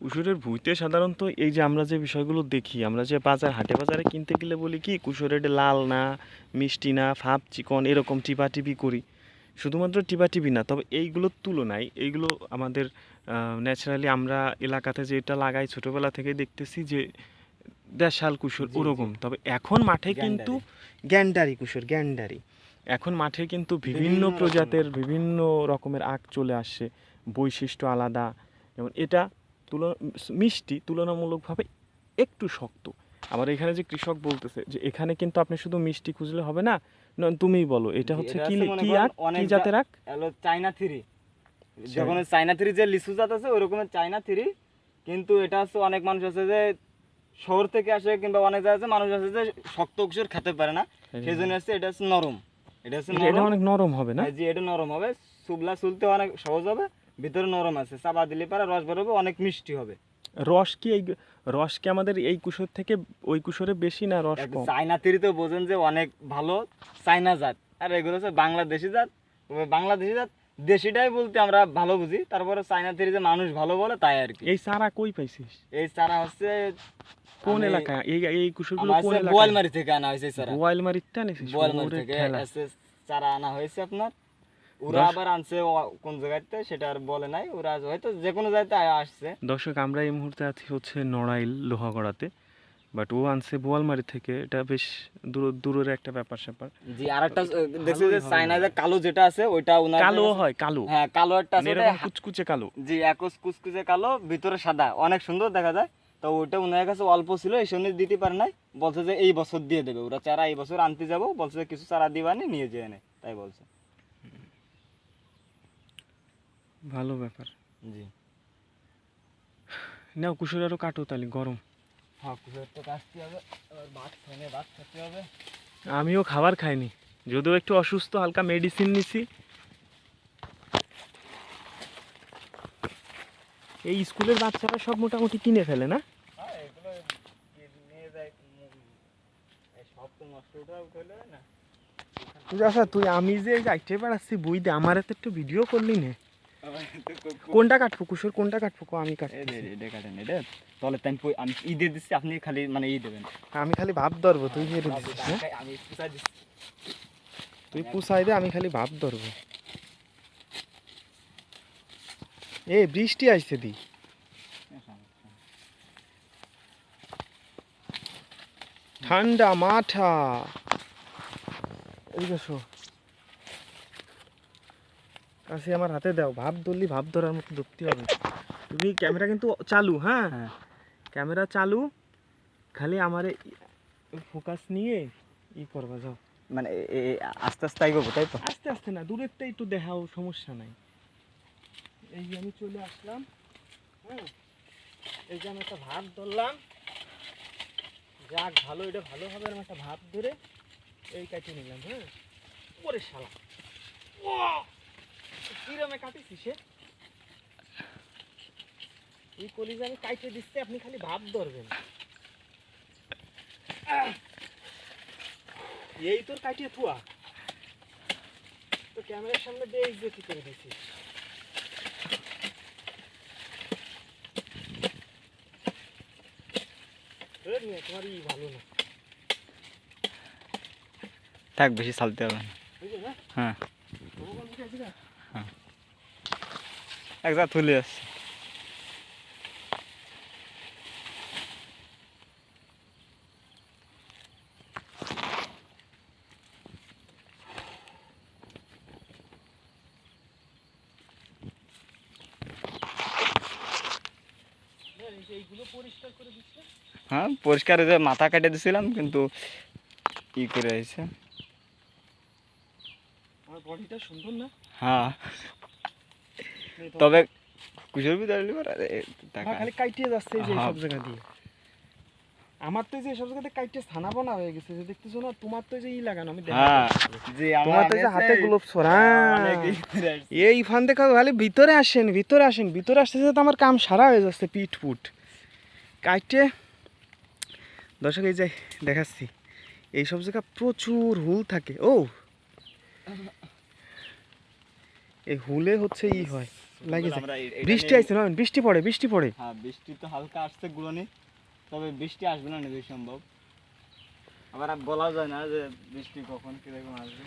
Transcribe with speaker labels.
Speaker 1: কুশরের ভুঁইতে সাধারণত এই যে আমরা যে বিষয়গুলো দেখি, আমরা যে হাটে বাজারে কিনতে গেলে বলি কি কুশরের এটা লাল না, মিষ্টি না, ফাপ চিকন এরকম টিপাটিপি করি। শুধুমাত্র টিপাটিপি না, তবে এইগুলোর তুলনায় এইগুলো আমাদের ন্যাচারালি আমরা এলাকাতে যেটা লাগাই ছোটোবেলা থেকে দেখতেছি যে দেশাল কুশর ওরকম। তবে এখন মাঠে কিন্তু গ্যান্ডারি কুশর, গ্যান্ডারি এখন মাঠে কিন্তু বিভিন্ন প্রজাতের বিভিন্ন রকমের আখ চলে আসছে, বৈশিষ্ট্য আলাদা। যেমন এটা মিষ্টি তুলনামূলকভাবে একটু শক্ত। আবার এখানে যে কৃষক বলতেছে যে এখানে কিন্তু আপনি শুধু মিষ্টি খুঁজলে হবে না, তুমিই বলো এটা হচ্ছে কি কি আখ, কি জাতের আখ?
Speaker 2: China three. যখন চায়না থ্রি যে লিচু জাত আছে ওই রকমের চায়না থ্রি, কিন্তু এটা হচ্ছে অনেক মানুষ আছে যে শহর থেকে আসে কিংবা অনেক জায়গায় মানুষ আছে যে শক্ত কুশর খেতে পারে না, সেই জন্য হচ্ছে এটা হচ্ছে নরম। এটা হচ্ছে
Speaker 1: এটা অনেক নরম হবে না?
Speaker 2: জি, এটা নরম হবে, চুলতে অনেক সহজ হবে, ভিতরে নরম আছে, চাপা দিলে পারে রস বেরোবে, অনেক মিষ্টি হবে।
Speaker 1: রস কি আমাদের এই কুশর থেকে ওই কুশরে বেশি না রস কম?
Speaker 2: চায়না থ্রি তো বোঝেন যে অনেক ভালো চায়না জাত, আর এগুলো হচ্ছে বাংলাদেশি জাত। বাংলাদেশি জাত দেশিটাই বলতে আমরা ভালো বুঝি, তারপরে চায়না থ্রি যে মানুষ ভালো বলে তাই আর কি।
Speaker 1: এই চারা কই পাইছিস?
Speaker 2: এই চারা হচ্ছে
Speaker 1: কোন এলাকায়? এই কুশরগুলো কোন এলাকায়?
Speaker 2: বোয়ালমারি থেকে আনা হয়েছে চারা।
Speaker 1: বোয়ালমারিতে আনিছিস?
Speaker 2: বোয়ালমারি থেকে চারা আনা হয়েছে আপনার। ওরা আবার আনছে কোন জায়গাতে সেটা আর বলে নাই, ওরা হয়তো যে কোনো জায়গাতে আসছে।
Speaker 1: দর্শক, আমরা এই মুহূর্তে আছি হচ্ছে নড়াইল লোহাগড়াতে, বাট ও আনছে বোয়ালমারি থেকে। এটা বেশ দূরের একটা ব্যাপার স্যাপার।
Speaker 2: জি, আরেকটা দেখছি যে চায়না যে কালো যেটা আছে ওইটা উনার
Speaker 1: কালো হয়, কালো।
Speaker 2: হ্যাঁ, কালো একটা আছে,
Speaker 1: এরকম কুচকুচে কালো।
Speaker 2: জি, একস কুচকুচে কালো, ভিতরে সাদা, অনেক সুন্দর দেখা যায়। তো ওইটা উনার কাছে অল্প ছিল, এই জন্য দিতে পারে নাই, বলছে যে এই বছর দিয়ে দেবে। ওরা চারা এই বছর আনতে যাবো বলছে, কিছু চারা দিবানি নিয়ে যেয়ে এনে, তাই বলছে।
Speaker 1: ভালো ব্যাপার।
Speaker 2: জি,
Speaker 1: নাও কুশর আরো কাটো, তাহলে গরম।
Speaker 2: হ্যাঁ, কুশর তো কাটতে হবে, ভাত খেতে হবে।
Speaker 1: আমিও খাবার খাইনি, যদিও একটু অসুস্থ, হালকা মেডিসিন নিছি। এই স্কুলের বাচ্চারা সব মোটামুটি কিনে ফেলে না? আচ্ছা, তুই আমি যে যাইতে পারছি বই দে, আমার এত একটু ভিডিও করলি নে। কোনটা কাটবো কুশর, কোনটা কাটবো? আমি
Speaker 2: তাহলে আমি ই দিয়ে দিচ্ছি, আপনি খালি মানে ই দেবেন।
Speaker 1: আমি খালি ভাব ধরবো, তুই দিয়ে দিচ্ছিস না? তুই পুষাই দে, আমি খালি ভাব ধরবো। এ বৃষ্টি আইছে দি, ঠান্ডা মাঠা। এদিকে শো, কাছে আমার হাতে দাও, ভাব ধরলি ভাব ধরার মতো ধরতে হবে। তুমি ক্যামেরা কিন্তু চালু, হ্যাঁ ক্যামেরা চালু, খালি আমার ফোকাস নিয়ে ই করবা যাও।
Speaker 2: মানে আস্তে আস্তে আইবো, তাই তো?
Speaker 1: আস্তে আস্তে না, দূরেরটা একটু দেখাও, সমস্যা নাই। এই যে আমি চলে আসলাম, হ্যাঁ, এই যে আমি একটা ভাব ধরলাম, যাক ভালো, এটা ভালো হবে। আমি একটা ভাব ধরে এই কাটিয়ে নিলাম। হ্যাঁ, ওরে শালা, কিরমে কাটিছি সে, এই কলিজা আমি কাইটে দিচ্ছি, আপনি খালি ভাব ধরবেন। এই তোর কাটিয়ে থুয়া তো ক্যামেরার সামনে বেশ বেশি করে দিছি। তোমার ই ভালো না,
Speaker 2: থাক, বেশি চালতে হবে। হ্যাঁ, এক জায়গা তুলে আসছে। হ্যাঁ, পরিষ্কার, মাথা কেটে দিছিলাম, কিন্তু ই করে আইছে।
Speaker 1: আমার বডিটা সুন্দর না?
Speaker 2: হ্যাঁ, তবে কুশল ভিতরে
Speaker 1: খালি কাইটিয়ে যাচ্ছে এই যে সব জায়গা দিয়ে। আমার তো যে সব জায়গাতে কাইটে ছানা বনা হয়ে গেছে, যে দেখতেছো না। তোমার তো যে ই লাগানো, আমি দেখি তোমার তো যে হাতে গ্লোভস পরা। এই ফান দেখা খালি ভিতরে আসেন, ভিতরে আসেন, ভিতরে আসতে তো আমার কাম সারা হয়ে যাচ্ছে, পিঠ ফুট কাইটে। দর্শক, এই যে দেখাচ্ছি, এই সব জায়গা প্রচুর হুল থাকে। ও, এই হুলে হচ্ছে ই হয়, লাগিয়েছে।
Speaker 2: আমরা
Speaker 1: বৃষ্টি আসছে না, বৃষ্টি পড়ে, বৃষ্টি পড়ে।
Speaker 2: হ্যাঁ বৃষ্টি তো হালকা আসছে গুড়ানি, তবে বৃষ্টি আসবে না বেশি সম্ভব। আবার বলা যায় না যে বৃষ্টি কখন কিরকম আসবে।